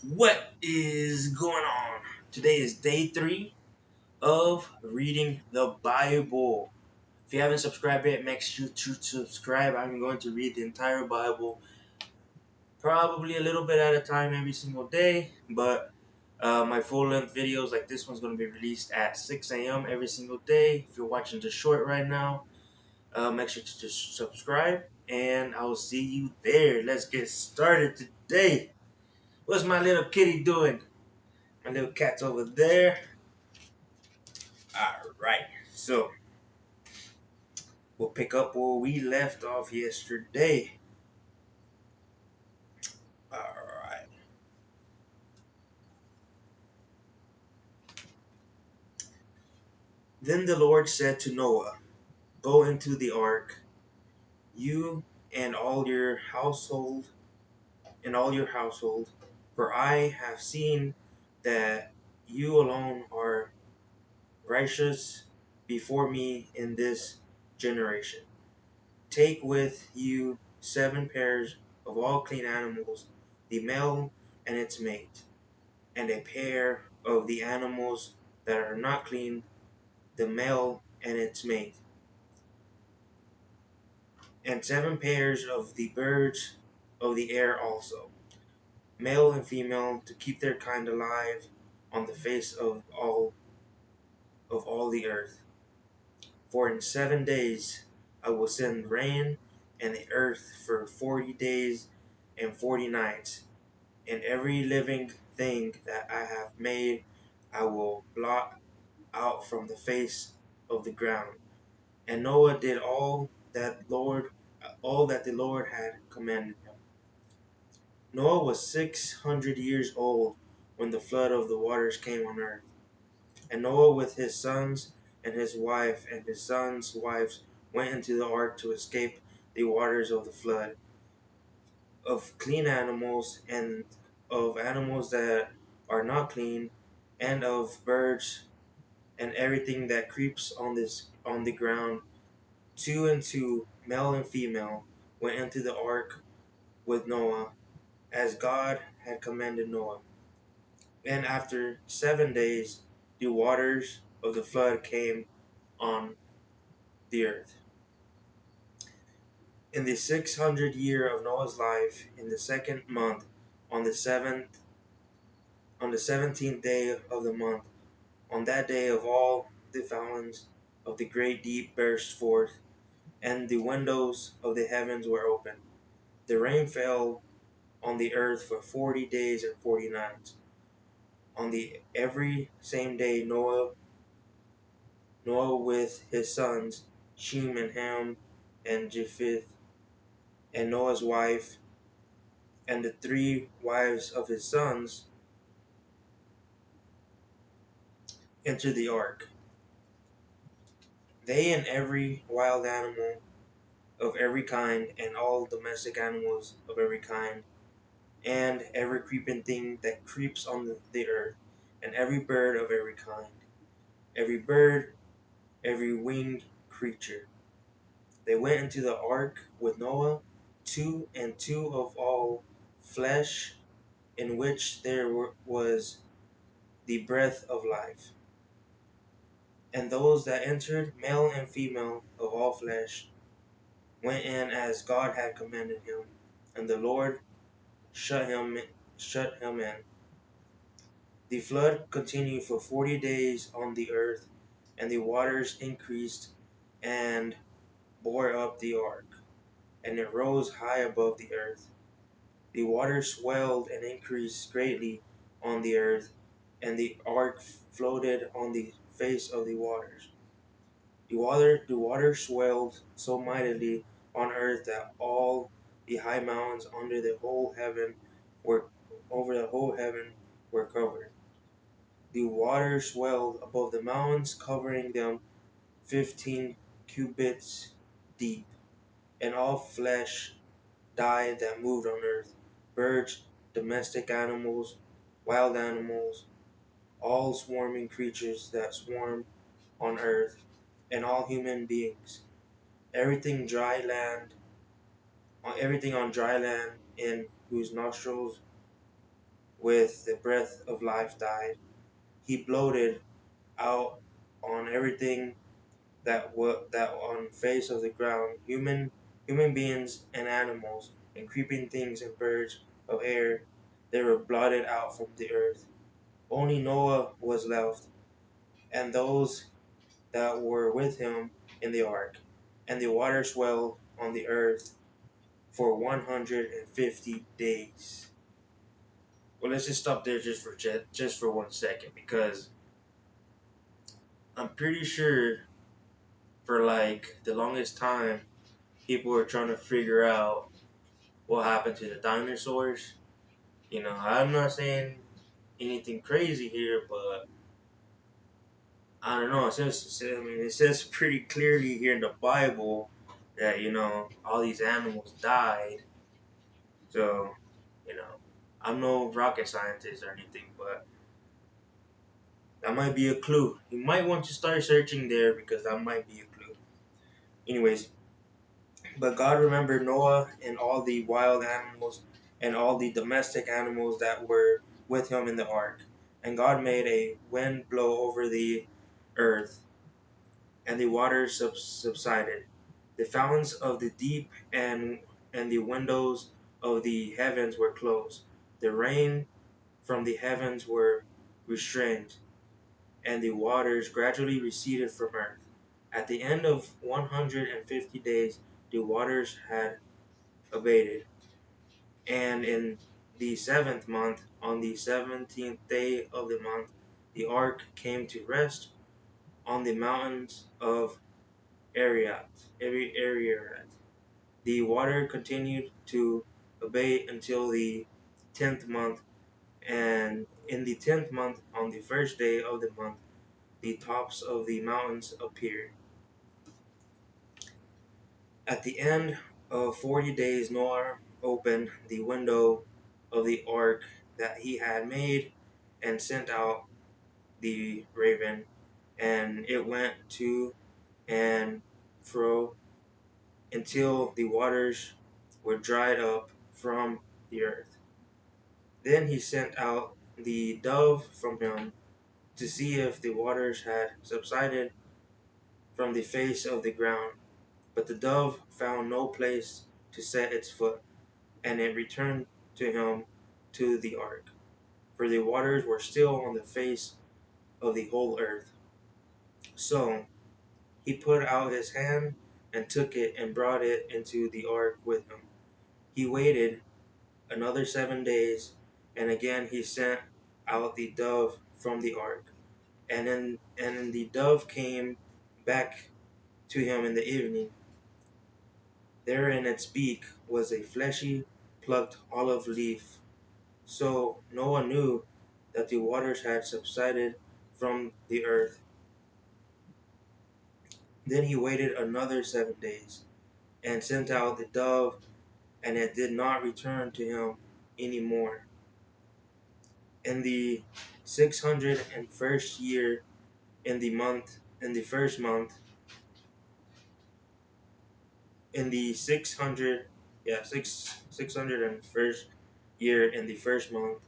What is going on? Today is day 3 of reading the Bible. If you haven't subscribed yet, make sure to subscribe. I'm going to read the entire Bible, probably a little bit at a time every single day, but my full length videos like this one's going to be released at 6 a.m. every single day. If you're watching the short right now, make sure to just subscribe, and I'll see you there. Let's get started today. What's my little kitty doing? My little cat's over there. Alright, so we'll pick up where we left off yesterday. Alright. Then the Lord said to Noah, go into the ark, you and all your household, for I have seen that you alone are righteous before me in this generation. Take with you 7 pairs of all clean animals, the male and its mate, and a pair of the animals that are not clean, the male and its mate, and 7 pairs of the birds of the air also, male and female, to keep their kind alive on the face of all the earth. For in 7 days I will send rain and the earth for 40 days and 40 nights, and every living thing that I have made I will blot out from the face of the ground. And Noah did all that the Lord had commanded him. Noah was 600 years old when the flood of the waters came on earth. And Noah with his sons and his wife and his sons' wives went into the ark to escape the waters of the flood, of clean animals and of animals that are not clean, and of birds and everything that creeps on the ground. 2 and 2, male and female, went into the ark with Noah, as God had commanded Noah. And after 7 days, the waters of the flood came on the earth. In the 600th year of Noah's life, in the 2nd month, on the 17th day of the month, on that day of all the fountains of the great deep burst forth, and the windows of the heavens were opened. The rain fell on the earth for 40 days and 40 nights. On the every same day Noah with his sons, Shem and Ham and Japheth, and Noah's wife, and the 3 wives of his sons, entered the ark. They and every wild animal of every kind, and all domestic animals of every kind, and every creeping thing that creeps on the earth, and every bird of every kind, every bird, every winged creature. They went into the ark with Noah, 2 and 2 of all flesh, in which was the breath of life. And those that entered, male and female of all flesh, went in as God had commanded him, and the Lord shut him in. The flood continued for 40 days on the earth, and the waters increased and bore up the ark, and it rose high above the earth. The waters swelled and increased greatly on the earth, and the ark floated on the face of the waters. The water swelled so mightily on earth that all the high mountains were over the whole heaven were covered. The water swelled above the mountains, covering them 15 cubits deep, and all flesh died that moved on earth, birds, domestic animals, wild animals, all swarming creatures that swarm on earth, and all human beings. Everything everything on dry land in whose nostrils with the breath of life died. He bloated out on everything that on face of the ground, human beings and animals, and creeping things and birds of air. They were blotted out from the earth. Only Noah was left, and those that were with him in the ark. And the water swelled on the earth for 150 days. Well, let's just stop there just for 1 second, because I'm pretty sure for like the longest time people were trying to figure out what happened to the dinosaurs. I'm not saying anything crazy here, but I don't know. It says pretty clearly here in the Bible that all these animals died. So, you know, I'm no rocket scientist or anything, but that might be a clue. You might want to start searching there, because that might be a clue. Anyways, but God remembered Noah and all the wild animals and all the domestic animals that were with him in the ark. And God made a wind blow over the earth, and the waters subsided. The fountains of the deep and the windows of the heavens were closed. The rain from the heavens were restrained, and the waters gradually receded from earth. At the end of 150 days, the waters had abated. And in the seventh month, on the 17th day of the month, the ark came to rest on the mountains of Ararat. The water continued to abate until the 10th month, and in the 10th month, on the first day of the month, the tops of the mountains appeared. At the end of 40 days, Noah opened the window of the ark that he had made and sent out the raven, and it went to and fro until the waters were dried up from the earth. Then he sent out the dove from him to see if the waters had subsided from the face of the ground. But the dove found no place to set its foot, and it returned to him to the ark, for the waters were still on the face of the whole earth. So he put out his hand and took it and brought it into the ark with him. He waited another 7 days, and again he sent out the dove from the ark. And the dove came back to him in the evening. There in its beak was a fleshy, plucked olive leaf. So Noah knew that the waters had subsided from the earth. Then he waited another 7 days, and sent out the dove, and it did not return to him any more. In the 601st year, in the first month, in the 600, yeah, 601st year, in the first month,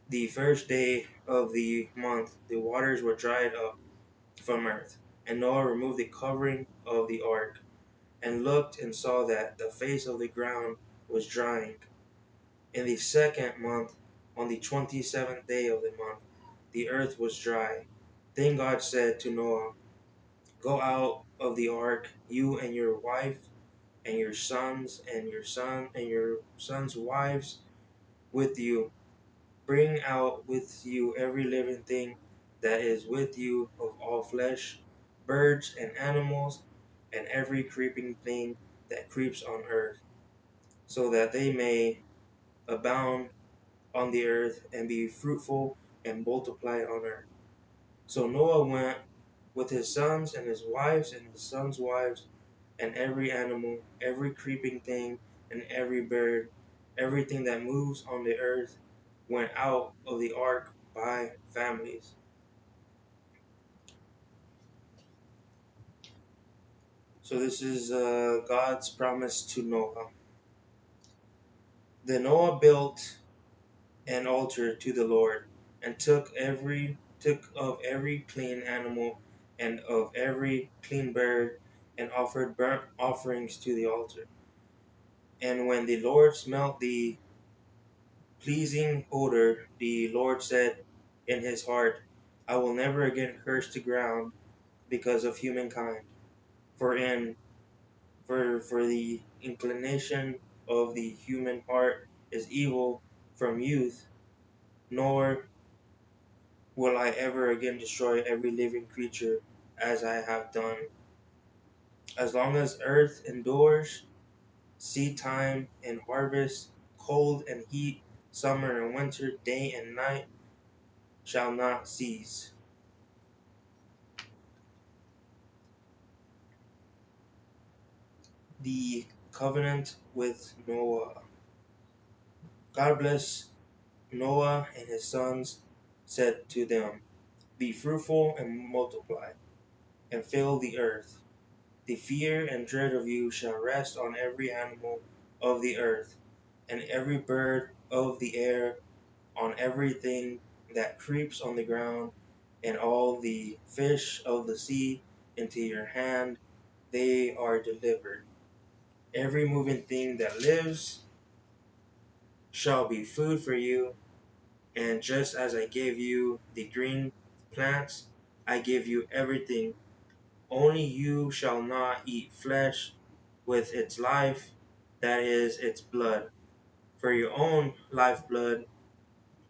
the first day of the month, the waters were dried up from earth. And Noah removed the covering of the ark, and looked and saw that the face of the ground was drying. In the second month, on the 27th day of the month, the earth was dry. Then God said to Noah, "Go out of the ark, you and your wife, and your sons, and your sons' wives with you. Bring out with you every living thing that is with you of all flesh, birds and animals, and every creeping thing that creeps on earth, so that they may abound on the earth and be fruitful and multiply on earth." So Noah went with his sons and his wives and his sons' wives, and every animal, every creeping thing, and every bird, everything that moves on the earth, went out of the ark by families. So this is God's promise to Noah. Then Noah built an altar to the Lord, and took of every clean animal and of every clean bird, and offered burnt offerings to the altar. And when the Lord smelt the pleasing odor, the Lord said in his heart, I will never again curse the ground because of humankind, for in for the inclination of the human heart is evil from youth, nor will I ever again destroy every living creature as I have done. As long as earth endures, seed time and harvest, cold and heat, summer and winter, day and night shall not cease. The covenant with Noah. God blessed Noah and his sons, said to them, be fruitful and multiply, and fill the earth. The fear and dread of you shall rest on every animal of the earth, and every bird of the air, on everything that creeps on the ground, and all the fish of the sea into your hand they are delivered. Every moving thing that lives shall be food for you, and just as I gave you the green plants, I give you everything. Only you shall not eat flesh with its life, that is, its blood. For your own lifeblood,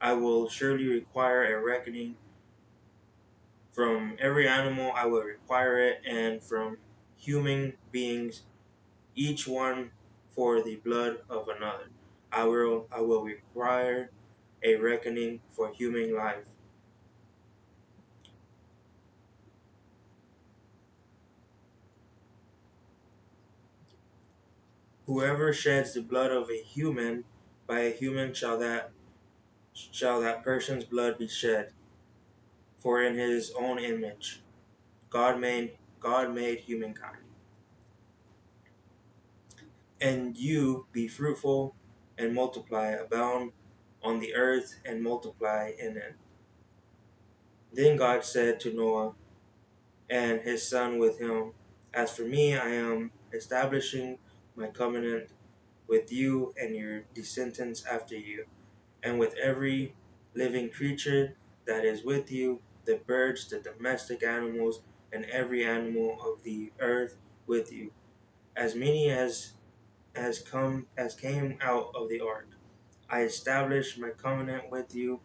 I will surely require a reckoning. From every animal, I will require it, and from human beings, each one for the blood of another. I will require a reckoning for human life. Whoever sheds the blood of a human, by a human shall that person's blood be shed. For in his own image God made humankind. And you be fruitful and multiply, abound on the earth and multiply in it. Then God said to Noah and his son with him, as for me, I am establishing my covenant with you and your descendants after you, and with every living creature that is with you, the birds, the domestic animals, and every animal of the earth with you, as many as came out of the ark. I establish my covenant with you,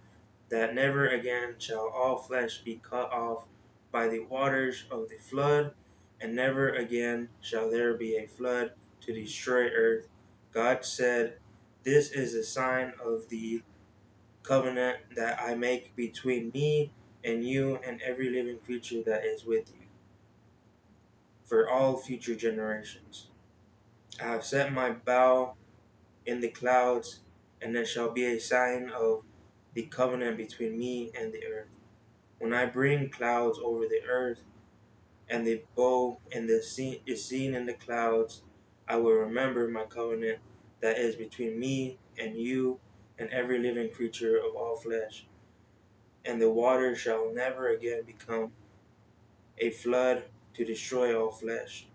that never again shall all flesh be cut off by the waters of the flood, and never again shall there be a flood to destroy earth. God said, this is a sign of the covenant that I make between me and you and every living creature that is with you, for all future generations. I have set my bow in the clouds, and there shall be a sign of the covenant between me and the earth. When I bring clouds over the earth, and the bow in the sea is seen in the clouds, I will remember my covenant that is between me and you and every living creature of all flesh. And the water shall never again become a flood to destroy all flesh.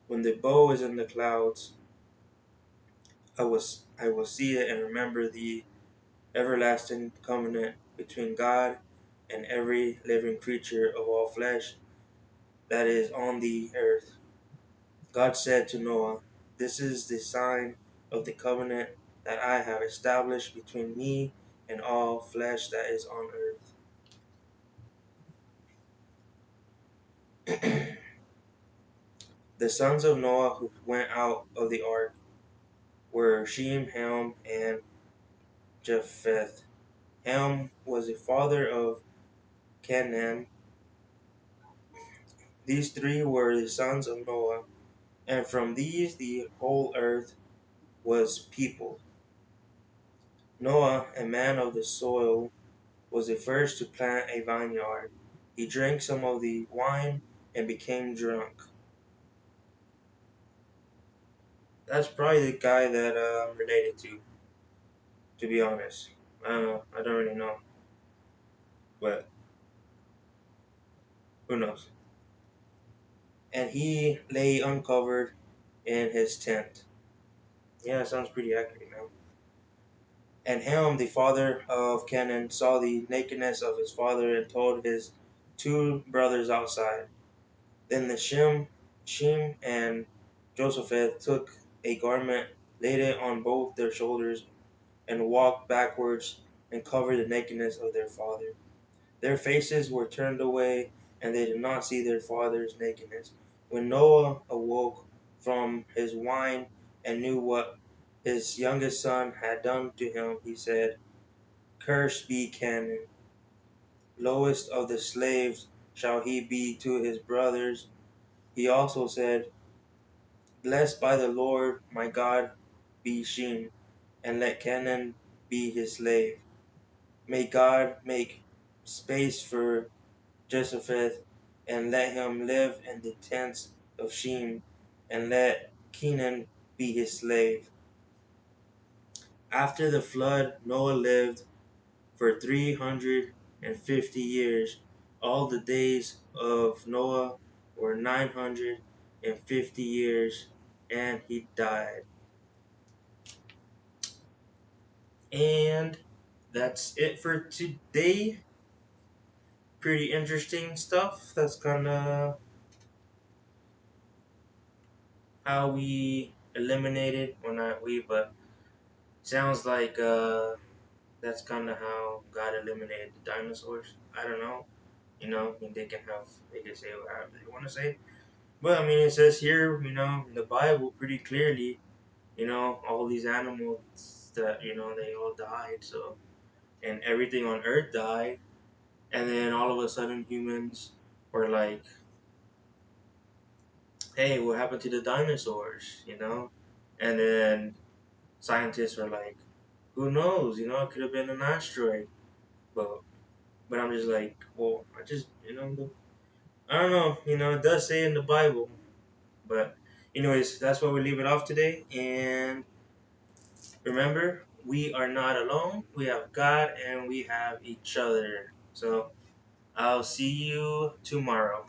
When the bow is in the clouds, I will see it and remember the everlasting covenant between God and every living creature of all flesh that is on the earth. God said to Noah, this is the sign of the covenant that I have established between me and all flesh that is on earth. The sons of Noah who went out of the ark were Shem, Ham, and Japheth. Ham was the father of Canaan. These three were the sons of Noah, and from these the whole earth was peopled. Noah, a man of the soil, was the first to plant a vineyard. He drank some of the wine and became drunk. That's probably the guy that I'm related to be honest. I don't really know, but who knows? And he lay uncovered in his tent. Yeah, sounds pretty accurate now. And Ham, the father of Canaan, saw the nakedness of his father and told his two brothers outside. Then the Shem and Josepheth took a garment, laid it on both their shoulders, and walked backwards and covered the nakedness of their father. Their faces were turned away, and they did not see their father's nakedness. When Noah awoke from his wine and knew what his youngest son had done to him, he said, "Cursed be Canaan, lowest of the slaves shall he be to his brothers." He also said, "Blessed by the Lord my God be Shem, and let Canaan be his slave. May God make space for Josepheth, and let him live in the tents of Shem, and let Canaan be his slave." After the flood, Noah lived for 350 years. All the days of Noah were 950 years, and he died. And that's it for today. Pretty interesting stuff. That's kind of how we eliminated, well, not we, but sounds like that's kind of how God eliminated the dinosaurs. I don't know. I mean, they can say whatever they want to say. But I mean, it says here, in the Bible pretty clearly, all these animals that, they all died. So, and everything on Earth died. And then all of a sudden humans were like, hey, what happened to the dinosaurs? And then scientists were like, who knows? It could have been an asteroid. But but I'm just like, well, I just I don't know. It does say in the Bible. But anyways, that's where we leave it off today. And remember, we are not alone. We have God and we have each other. So I'll see you tomorrow.